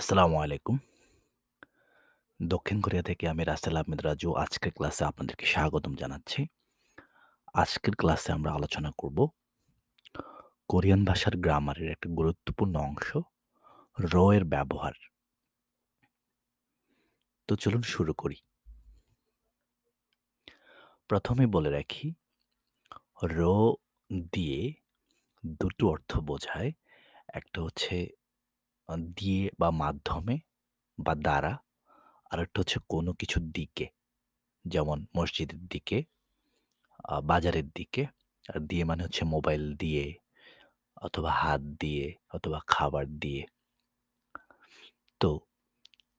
আসসালামু আলাইকুম। দক্ষিণ কোরিয়া থেকে আমি রাসেল আহমেদ রাজু আজকের ক্লাসে আপনাদেরকে স্বাগতম জানাচ্ছি। আজকের ক্লাসে আমরা আলোচনা করব কোরিয়ান ভাষার গ্রামারের একটা গুরুত্বপূর্ণ অংশ র এর ব্যবহার। তো চলুন শুরু করি। প্রথমে বলে রাখি র দিয়ে দুটো অর্থ বোঝায়। একটা হচ্ছে দিয়ে বা মাধ্যমে বা দ্বারা, আরেকটা হচ্ছে কোনো কিছুর দিকে। যেমন মসজিদের দিকে, বাজারের দিকে। আর দিয়ে মানে হচ্ছে মোবাইল দিয়ে অথবা হাত দিয়ে অথবা খাবার দিয়ে। তো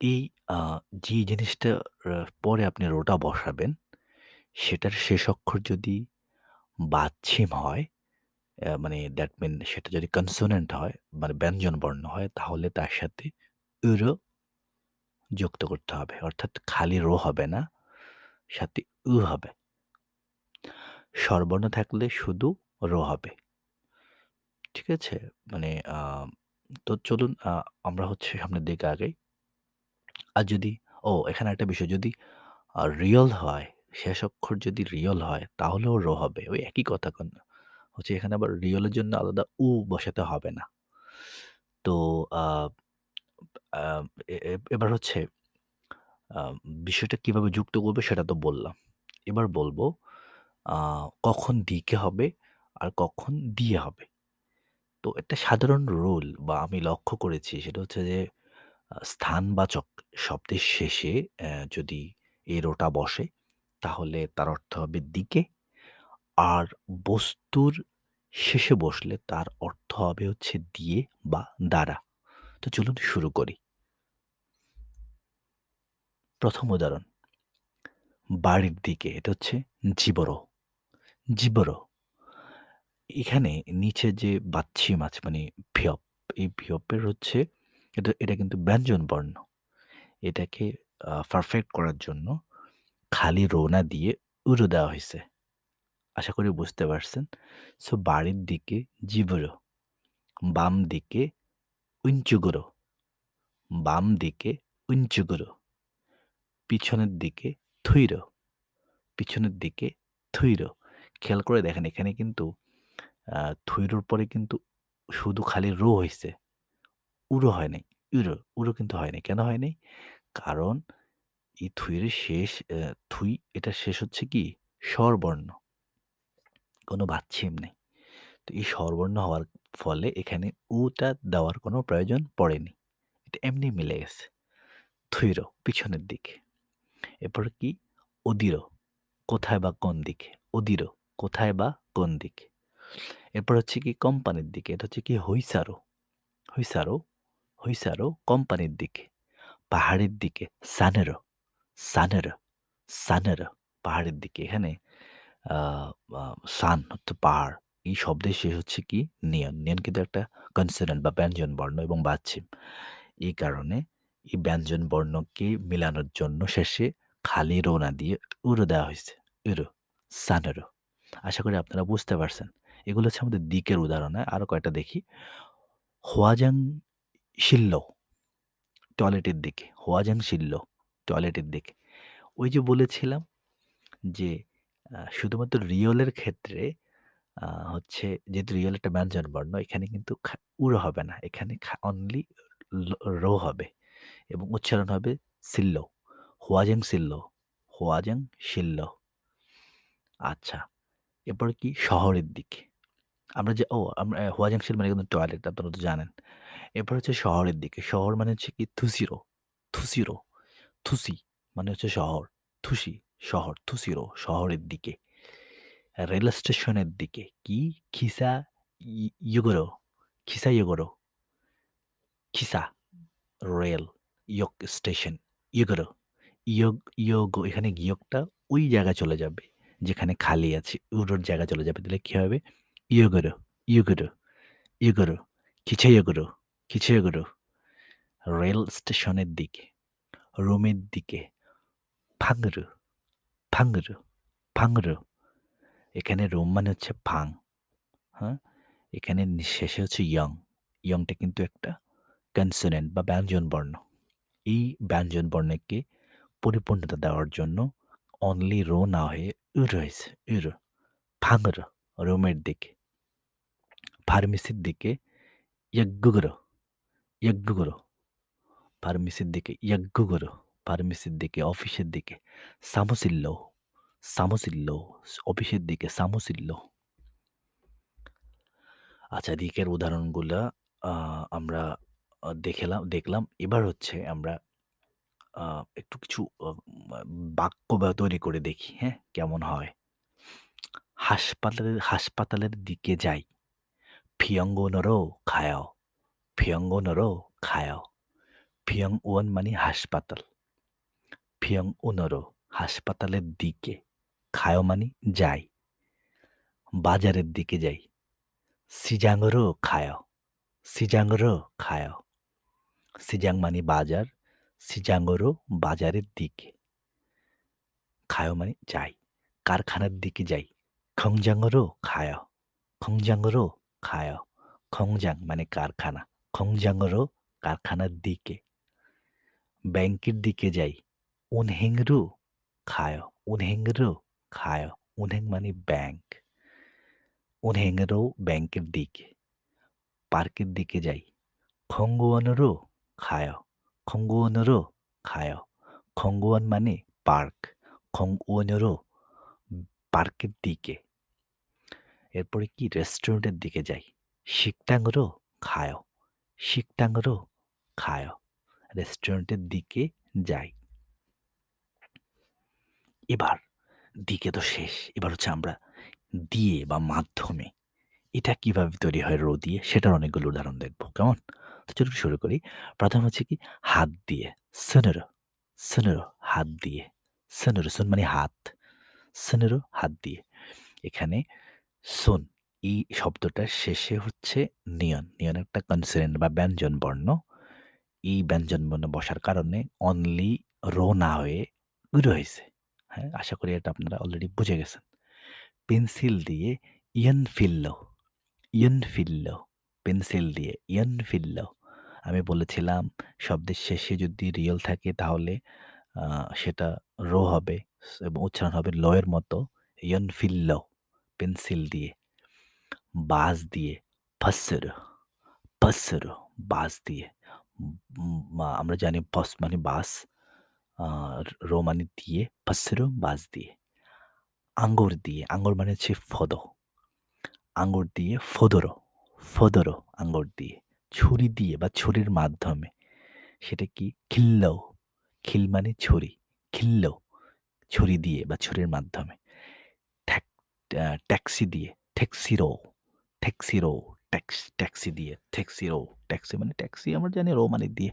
এই আ যে জিনিসটা পরে আপনি রোটা বসাবেন, সেটার শেষ অক্ষর যদি বাচ্ছিম হয়, মানে দ্যাট মিন সেটা যদি কনসোনেন্ট হয়, মানে ব্যঞ্জন বর্ণ হয়, তাহলে তার সাথে র যুক্ত করতে হবে। অর্থাৎ খালি হবে না, সাথে হবে। স্বরবর্ণ থাকলে শুধু হবে। ঠিক আছে? মানে তো চলুন আমরা হচ্ছে সামনের দিকে আগাই। আর যদি এখানে একটা বিষয় যদি রিয়াল হয়, শেষ অক্ষর যদি রিয়াল হয় তাহলেও হবে। ওই একই কথা হচ্ছে এখানে আবার রিয়াল এর জন্য আলাদা বসাতে হবে না। তো আ আ এ এ এবার হচ্ছে আ বিষয়টা কিভাবে যুক্ত করব সেটা তো বললাম। এবার বলবো আ কখন দিকে হবে আর কখন দিয়ে হবে। তো একটা সাধারণ রুল বা আমি লক্ষ্য করেছি সেটা হচ্ছে যে স্থানবাচক শব্দের শেষে যদি এরোটা বসে তাহলে তার অর্থ হবে দিকে। আর বস্তুর শেষে বসলে তার অর্থ হবে হচ্ছে দিয়ে বা দ্বারা। তো চলুন শুরু করি। প্রথম উদাহরণ, বাড়ির দিকে। এটা হচ্ছে জিবরো, জিবরো। এখানে নিচে যে বাচ্ছিম আছে মানে ভিয়প, এই ভিয়পের হচ্ছে এটা কিন্তু ব্যঞ্জন বর্ণ। এটাকে পারফেক্ট করার জন্য খালি রো না দিয়ে উরু দেওয়া হইছে। আশা করি বুঝতে পারছেন। সো বাড়ির দিকে জিবুরো, বাম দিকে উঞ্চুগুরো, বাম দিকে উঞ্চুগুরো, পিছনের দিকে থুইরো, পিছনের দিকে থুইরো। খেয়াল করে দেখেন এখানে কিন্তু থুইরোর পরে কিন্তু শুধু খালি রো হইছে। উরো হয় নাই। উরো কিন্তু হয় নাই। কেন হয় নাই? কারণ এই থুইয়ের শেষ থুই এটার শেষ হচ্ছে কি স্বরবর্ণ। কোনো বাচ্ছিম নেই। তো এই স্বরবর্ণ হওয়ার ফলে এখানে টা দেওয়ার কোনো প্রয়োজন পড়েনি। এটা এমনি মিলে গেছে। থুইরো পিছনের দিকে। এরপর কি অদিরো কোথায় বা কোন দিকে। অদিরো কোথায় বা কোন দিকে। এরপর হচ্ছে কি কোম্পানির দিকে। এটা হচ্ছে কি হুইসারো, হুইসারো, হুইসারো কোম্পানির দিকে। পাহাড়ের দিকে সানেরো, সানেরো, সানেরো পাহাড়ের দিকে। এখানে আ আ সান অর্থ পাহাড়। এই শব্দের শেষ হচ্ছে কি নিয়ন। নিয়ন কিন্তু একটা কনসোনেন্ট বা ব্যঞ্জন বর্ণ এবং বাচ্ছিম। এই কারণে এই ব্যঞ্জন বর্ণকে মিলানোর জন্য শেষে খালি রো না দিয়ে উরু দেওয়া হইছে। উরু, সানেরো। আশা করি আপনারা বুঝতে পারছেন। এগুলো হচ্ছে আমাদের দিকের উদাহরণ। আরো কয়েকটা দেখি। হোয়াজাং শিল্লো টয়লেটের দিকে। হোয়াজাং শিল্লো টয়লেটের দিকে। ওই যে বলেছিলাম যে শুধুমাত্র রিয়লের ক্ষেত্রে হচ্ছে যেহেতু রিয়াল একটা ব্যঞ্জন বর্ণ এখানে কিন্তু উড়ো হবে না। এখানে অনলি ল রো হবে এবং উচ্চারণ হবে সিল্লো। হোয়াজেং সিল্লো, হোয়াজেং সিল্লো। আচ্ছা, এরপর কি শহরের দিকে। আমরা যে আমরা হোয়াজেং সিল মানে কিন্তু টয়লেট আপনারা তো জানেন। এরপর হচ্ছে শহরের দিকে। শহর মানে হচ্ছে কি থুসিরো, থুসিরো, থুসি মানে হচ্ছে শহর। থুসি শহর, থুসিরো শহরের দিকে। রেল স্টেশনের দিকে কি Khisa ইয়োগোরো, Khisa ইয়োগোরো, Khisa rail yoke station ইয়োগোরো, ইয়োগো এখানে গিয়কটা ওই জায়গায় চলে যাবে যেখানে খালি আছে উড়োর জায়গায় চলে যাবে তাহলে কি হবে ইয়োগোরো, ইয়োগোরো, ইয়োগোরো, খিচা ইয়োগোরো, খিচা ইয়োগোরো। রেল স্টেশনের দিকে, রুমের দিকে ফাংরু, ফাংরু, ফাংরু। এখানে রুম মানে হচ্ছে ফাং। হ্যাঁ? এখানে শেষে হচ্ছে ইয়ং। ইয়ংটা কিন্তু একটা কনসোনেন্ট বা ব্যঞ্জনবর্ণ। এই ব্যঞ্জনবর্ণকে পরিপূর্ণতা দেওয়ার জন্য অনলি রো না হয়ে রয়েছে ভাঙর রোমের দিকে, ফার্মেসির দিকে ইয়াগ্গুগুরো ইয়াগ্গুগুরো, ফার্মেসির দিকে ইয়াগ্গুগুরো, ফার্মেসির দিকে অফিসের দিকে সামোসিল্লো সামোসিল্লো, অফিসের দিকে সামোসিল্লো। আচ্ছা, দিকের উদাহরণগুলা আমরা দেখলাম। এবার হচ্ছে আমরা একটু কিছু বাক্য তৈরি করে দেখি, হ্যাঁ? কেমন হয়? হাসপাতালের দিকে যাই। 병원으로 가요. 병원으로 가요. 병원 মানে হাসপাতাল। 병원으로 হাসপাতালের দিকে। 가요 মানে যাই। বাজারের দিকে যাই। 시장으로 가요. 시장으로 가요. 시장 মানে বাজার। 시장으로 বাজারের দিকে। 가요 মানে যাই। কারখানার দিকে যাই। 공장으로 가요. 공장으로 가요. 공장 মানে কারখানা। 공장으로 কারখানার দিকে। ব্যাংকের দিকে যাই। 은행으로 가요. 은행으로 가요. 은행 মানে ব্যাংক। 은행으로 ব্যাংকের দিকে। পার্কের দিকে যাই। 공원으로 가요. 공원으로 가요. 공원 মানে পার্ক। 공원으로 পার্কের দিকে। এরপরে কি রেস্টুরেন্টের দিকে যাই। 식당으로 가요. 식당으로 가요. রেস্টুরেন্টের দিকে যাই। এবার দিকে তো শেষ। এবার হচ্ছে আমরা দিয়ে বা মাধ্যমে এটা কিভাবে তৈরি হয় রো দিয়ে সেটার অনেকগুলো উদাহরণ দেখব। কেমন? তো চলুন শুরু করি। প্রথম হচ্ছে কি হাত দিয়ে। 스누르 스누르 হাত দিয়ে। 스누르 সুন মানে হাত। 스누르 হাত দিয়ে। এখানে সুন এই শব্দটার শেষে হচ্ছে নিয়ন। নিয়ন একটা কনসোনেন্ট বা ব্যঞ্জন বর্ণ। এই ব্যঞ্জন বর্ণ বসার কারণে অনলি রো না হয়ে হয়েছে। হ্যাঁ? আশা করি এটা আপনারা অলরেডি বুঝে গেছেন। পেন্সিল দিয়ে ইয়ন ফিলল। ইয়ন ফিলল। পেন্সিল দিয়ে ইয়ন ফিলল। আমি বলেছিলাম শব্দের শেষে যদি রিয়েল থাকে তাহলে সেটা রো হবে এবং উচ্চারণ হবে ল এর মতো। ইয়ন ফিলল। পেন্সিল দিয়ে। বাঁশ দিয়ে ফসর ফসর বাঁশ দিয়ে। আমরা জানি ফস মানে বাঁশ, রো মানে দিয়ে, ফসর বাঁশ দিয়ে। আঙ্গুর দিয়ে, আঙ্গুর মানে হচ্ছে ফদ। আঙ্গুর দিয়ে ফদর ফদর আঙ্গুর দিয়ে। ছুরি দিয়ে বা ছুরির মাধ্যমে সেটা কি খিল্লাও। খিল মানে ছুরি। খিল্লাও ছুরি দিয়ে বা ছুরির মাধ্যমে। ট্যাক্সি দিয়ে ট্যাক্সিরো ট্যাক্সিরো ট্যাক্সি দিয়ে ট্যাক্সিরো। ট্যাক্সি মানে ট্যাক্সি আমরা জানি, রো মানে দিয়ে।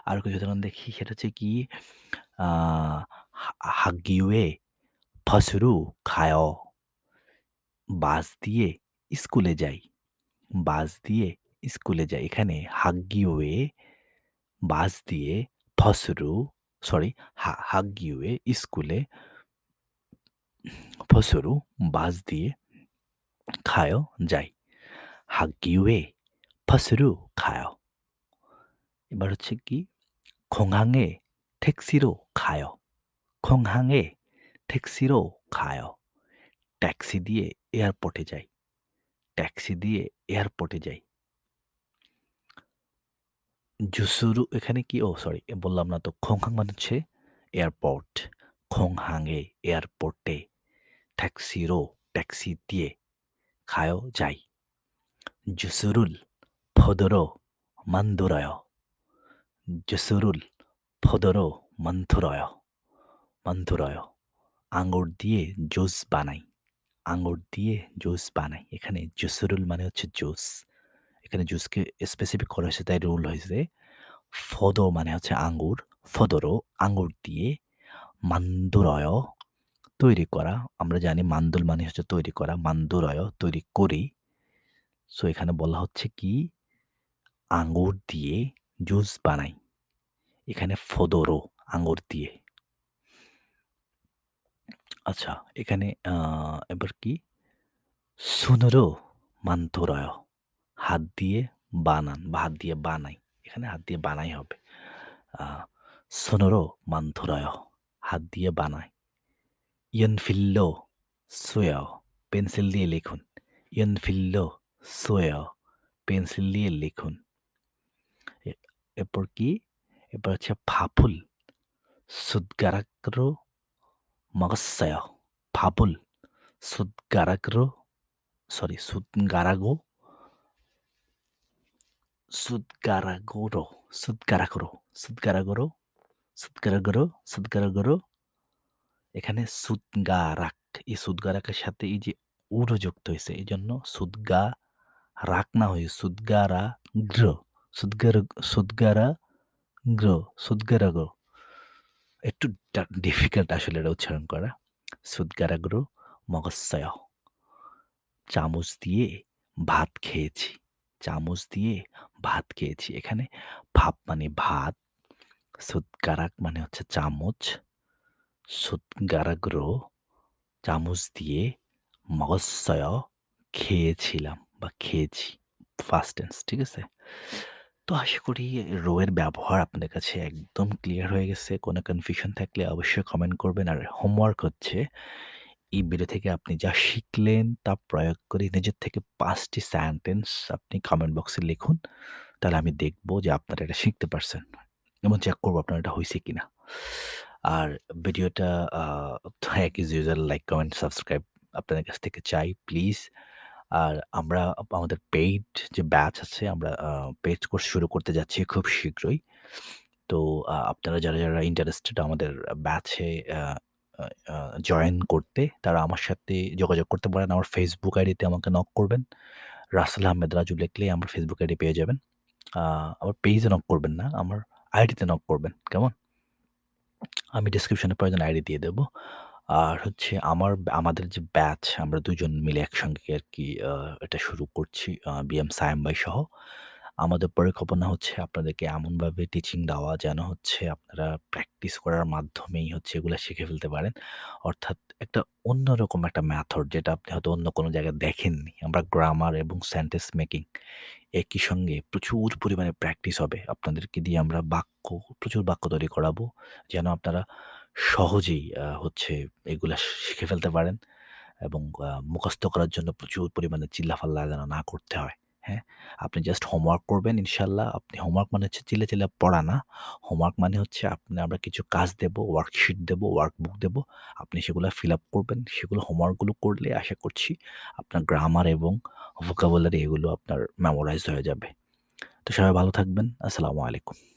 আর কিছু উদাহরণ দেখি সেটা হচ্ছে কি হাগিওয়ে ফসরু খায়। বাস দিয়ে স্কুলে যাই। বাস দিয়ে স্কুলে যাই। এখানে হাগিওয়ে বাস দিয়ে ফসরু সরি হাগিওয়ে স্কুলে ফসরু বাস দিয়ে খায় যাই। হাগিওয়ে ফসরু খায়। এবার হচ্ছে কি 공항에 택시로 가요. 공항에 택시로 가요. ট্যাক্সি দিয়ে এয়ারপোর্টে যাই। ট্যাক্সি দিয়ে এয়ারপোর্টে যাই। জুসুরু এখানে কি সরি বললাম না তো 공항 মানে হচ্ছে এয়ারপোর্ট। 공항에 এয়ারপোর্টে 택시로 ট্যাক্সি দিয়ে 가요 যাই। 주스를 포도로 만들어요. 주스를 포도로 만들어요. 만들어요. আঙ্গুর দিয়ে জুস বানাই। আঙ্গুর দিয়ে জুস বানাই। এখানে জুসরুল মানে হচ্ছে জুস। এখানে জুসকে স্পেসিফিক করা হয়েছে তাই রুল হয়েছে। ফদো মানে হচ্ছে আঙ্গুর। ফদরও আঙ্গুর দিয়ে মান্দুরয় তৈরি করা। আমরা জানি মান্দুল মানে হচ্ছে তৈরি করা। মান্দুরয় তৈরি করি। সো এখানে বলা হচ্ছে কি আঙ্গুর দিয়ে জুস বানাই। এখানে ফদরও আঙ্গুর দিয়ে। আচ্ছা, এখানে এবার কি 손으로 만들어요. হাত দিয়ে বানান বা হাত দিয়ে বানাই। এখানে হাত দিয়ে বানাই হবে। আ 손으로 만들어요. হাত দিয়ে বানায়। 연필로 써요. পেন্সিল দিয়ে লিখুন। 연필로 써요. পেন্সিল দিয়ে লিখুন। এ এরপর কি? এরপর হচ্ছে 밥을 숟가락으로 먹었어요. 밥을 숟가락으로 সরি 숟가락으로 숟가락으로 숟가락으로 এখানে সুদগারাক এই সুদগারাকের সাথে এই যে উরও যুক্ত হইছে। এজন্য সুদগারাক না হয়ে সুদগারাগ্র সুদগার সুদগারাগ্র সুদগারাগ্র একটু ডিফিকাল্ট আসলে এটা উচ্চারণ করা। সুদগারাগ্র 먹었어요. চামচ দিয়ে ভাত খেয়েছি। চামচ দিয়ে ভাত খেয়েছি। এখানে ভাপ মানে ভাত, 숟가락 মানে হচ্ছে চামচ, 숟가락으로 চামচ দিয়ে 먹었어요 খেয়েছিলাম বা খেয়েছি। ফার্স্ট টেন্স, ঠিক আছে? তো আশা করি রো এর ব্যবহার আপনাদের কাছে একদম ক্লিয়ার হয়ে গেছে। কোনো কনফিউশন থাকলে অবশ্যই কমেন্ট করবেন। আর হোমওয়ার্ক হচ্ছে এই ভিডিও থেকে আপনি যা শিখলেন তা প্রয়োগ করে নিজের থেকে ৫ টি সেন্টেন্স আপনি কমেন্ট বক্সে লিখুন। তাহলে আমি দেখব যে আপনারা এটা শিখতে পারছেন এবং চেক করব আপনার এটা হইছে কিনা। আর ভিডিওটা আ এক is usual like, comment, subscribe আপনাদের কাছ থেকে চাই প্লিজ। আর আমরা আমাদের পেইড যে ব্যাচ আছে আমরা পেইড কোর্স শুরু করতে যাচ্ছি খুব শীঘ্রই। তো আপনারা যারা ইন্টারেস্টেড আমাদের ব্যাচে আ আ আ জয়েন করতে তারা আমার সাথে যোগাযোগ করতে পারেন। আমার ফেসবুক আইডিতে আমাকে নক করবেন। রাসেল আহমেদ রাজু লিখলেই আমার ফেসবুক আইডি পেয়ে যাবেন। আমার পেজে নক করবেন না, আমার আইডিতে নক করবেন। কেমন? আমি ডেসক্রিপশনে প্রয়োজন আইডি দিয়ে দেব। আর হচ্ছে আমাদের যে ব্যাচ আমরা ২ জন মিলে একসঙ্গে আরকি এটা শুরু করছি বিএম সায়েম ভাই সহ। আমাদের পরিকল্পনা হচ্ছে আপনাদেরকে এমনভাবে টিচিং দেওয়া যেন হচ্ছে আপনারা প্র্যাকটিস করার মাধ্যমেই হচ্ছে এগুলা শিখে ফেলতে পারেন। অর্থাৎ একটা অন্যরকম একটা মেথড যেটা আপনি হয়তো অন্য কোনো জায়গায় দেখেননি। আমরা গ্রামার এবং সেন্টেন্স মেকিং একই সঙ্গে প্রচুর পরিমাণে প্র্যাকটিস হবে। আপনাদেরকে দিয়ে আমরা প্রচুর বাক্য তৈরি করাবো। যেন আপনারা সহজেই হচ্ছে এগুলা শিখে ফেলতে পারেন এবং মুখস্থ করার জন্য প্রচুর পরিমাণে চিল্লাফাল্লা যেন না করতে হয়। হ্যাঁ? আপনি জাস্ট হোমওয়ার্ক করবেন ইনশাআল্লাহ। আপনি হোমওয়ার্ক মানে হচ্ছে চিল্লা পড়া না। হোমওয়ার্ক মানে হচ্ছে আমরা কিছু কাজ দেব, ওয়ার্কশিট দেব, ওয়ার্কবুক দেব। আপনি সেগুলা ফিল আপ করবেন। সেগুলো হোমওয়ার্কগুলো করলে আশা করছি আপনার গ্রামার এবং ভোকাবুলারি এগুলো আপনার মেমোরাইজড হয়ে যাবে। তো সবাই ভালো থাকবেন। আসসালামু আলাইকুম।